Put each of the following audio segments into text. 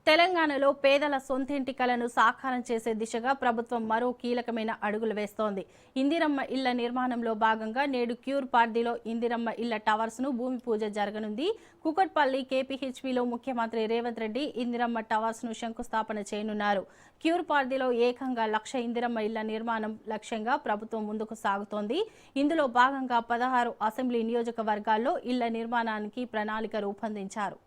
తెలంగాణలో పేదల సొంతింటి కలను సాకారం చేసే దిశగా ప్రభుత్వం మరో కీలకమైన అడుగులు వేస్తోంది. ఇందిరమ్మ ఇళ్ల నిర్మాణంలో భాగంగా నేడు క్యూర్ పార్దీలో ఇందిరమ్మ ఇళ్ల టవర్స్ ను భూమి పూజ జరగనుంది. కుకట్పల్లి కేపీహెచ్పీలో ముఖ్యమంత్రి రేవంత్ రెడ్డి ఇందిరమ్మ టవర్స్ ను శంకుస్థాపన చేయనున్నారు. క్యూర్ పార్దీలో ఏకంగా 1,00,000 ఇందిరమ్మ ఇళ్ల నిర్మాణం లక్ష్యంగా ప్రభుత్వం ముందుకు సాగుతోంది. ఇందులో భాగంగా 16 అసెంబ్లీ నియోజకవర్గాల్లో ఇళ్ల నిర్మాణానికి ప్రణాళిక రూపొందించారు.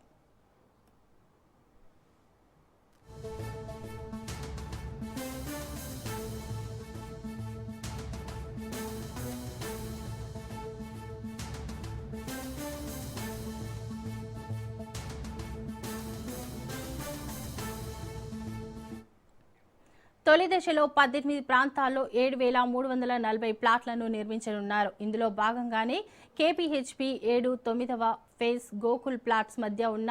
తొలి దశలో 18 ప్రాంతాల్లో 7,340 ప్లాట్లను నిర్మించనున్నారు. ఇందులో భాగంగానే కేపీహెచ్పీ 9వ ఫేజ్ గోకుల్ ప్లాట్స్ మధ్య ఉన్న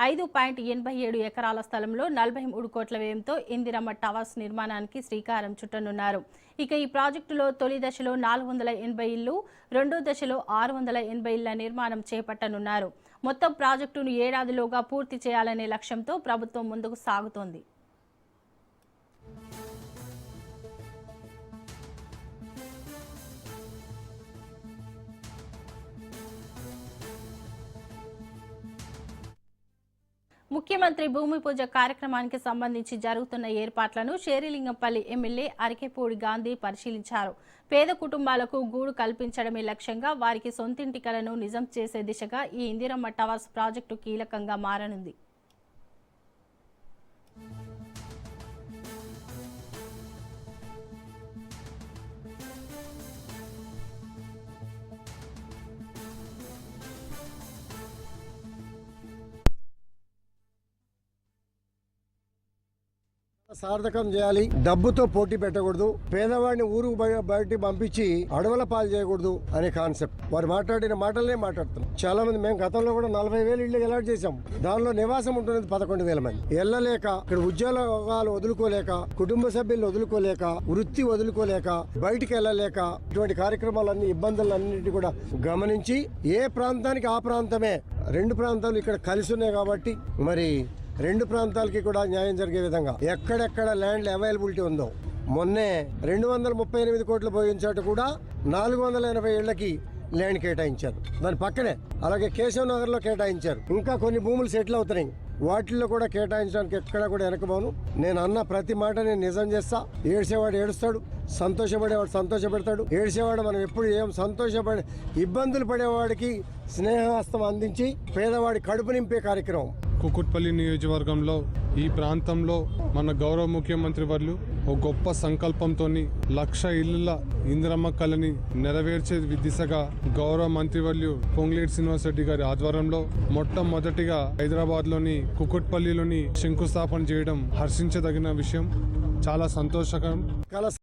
5.87 ఎకరాల స్థలంలో 43 కోట్ల వ్యయంతో ఇందిరమ్మ టవర్స్ నిర్మాణానికి శ్రీకారం చుట్టనున్నారు. ఇక ఈ ప్రాజెక్టులో తొలి దశలో 480 ఇళ్లు, రెండో దశలో 680 ఇళ్ల నిర్మాణం చేపట్టనున్నారు. మొత్తం ప్రాజెక్టును ఏడాదిలోగా పూర్తి చేయాలనే లక్ష్యంతో ప్రభుత్వం ముందుకు సాగుతోంది. ముఖ్యమంత్రి భూమి పూజ కార్యక్రమానికి సంబంధించి జరుగుతున్న ఏర్పాట్లను షేరిలింగంపల్లి ఎమ్మెల్యే అరికెపూడి గాంధీ పరిశీలించారు. పేద కుటుంబాలకు గూడు కల్పించడమే లక్ష్యంగా వారికి సొంతింటి కలను నిజం చేసే దిశగా ఈ ఇందిరమ్మ టవర్స్ ప్రాజెక్టు కీలకంగా మారనుంది. సార్థకం చేయాలి. డబ్బుతో పోటీ పెట్టకూడదు, పేదవాడిని ఊరు బయట పంపించి అడవుల పాలు చేయకూడదు అనే కాన్సెప్ట్. వారు మాట్లాడిన మాటలనే మాట్లాడుతున్నాం. చాలా మంది మేము గతంలో కూడా 40,000 ఇళ్లు అలాట్ చేశాం. దానిలో నివాసం ఉంటున్నది 11,000 మంది. వెళ్ళలేక, ఇక్కడ ఉద్యోగాలు వదులుకోలేక, కుటుంబ సభ్యులు వదులుకోలేక, వృత్తి వదులుకోలేక, బయటికి వెళ్ళలేక, ఇటువంటి కార్యక్రమాలన్నీ ఇబ్బందులన్నింటినీ కూడా గమనించి ఏ ప్రాంతానికి ఆ ప్రాంతమే, 2 ప్రాంతాలు ఇక్కడ కలిసి ఉన్నాయి కాబట్టి మరి 2 ప్రాంతాలకి కూడా న్యాయం జరిగే విధంగా ఎక్కడెక్కడ ల్యాండ్ అవైలబిలిటీ ఉందో, మొన్నే 238 కోట్లు పోయించాటు కూడా 480 ఇళ్లకి ల్యాండ్ కేటాయించారు. దాని పక్కనే అలాగే కేశవ్ నగర్ లో కేటాయించారు. ఇంకా కొన్ని భూములు సెటిల్ అవుతున్నాయి. వాటిల్లో కూడా కేటాయించడానికి ఎక్కడ కూడా వెనకబోను. నేను అన్న ప్రతి మాట నేను నిజం చేస్తా. ఏడ్చేవాడు ఏడుస్తాడు, సంతోషపడేవాడు సంతోషపెడతాడు. ఏడ్చేవాడు మనం ఎప్పుడు ఏం సంతోషపడే, ఇబ్బందులు పడేవాడికి స్నేహహస్తం అందించి పేదవాడి కడుపు నింపే కార్యక్రమం. కుకుట్పల్లి నియోజకవర్గంలో ఈ ప్రాంతంలో మన గౌరవ ముఖ్యమంత్రి వర్యులు ఒక గొప్ప సంకల్పంతో 1,00,000 ఇళ్ల ఇందిరమ్మ కళని నెరవేర్చే దిశగా గౌరవ మంత్రివర్యులు పొంగులేటి శ్రీనివాస్ రెడ్డి గారి ఆధ్వర్యంలో మొట్టమొదటిగా హైదరాబాద్లోని కుకుట్పల్లిలోని శంకుస్థాపన చేయడం హర్షించదగిన విషయం. చాలా సంతోషకరం.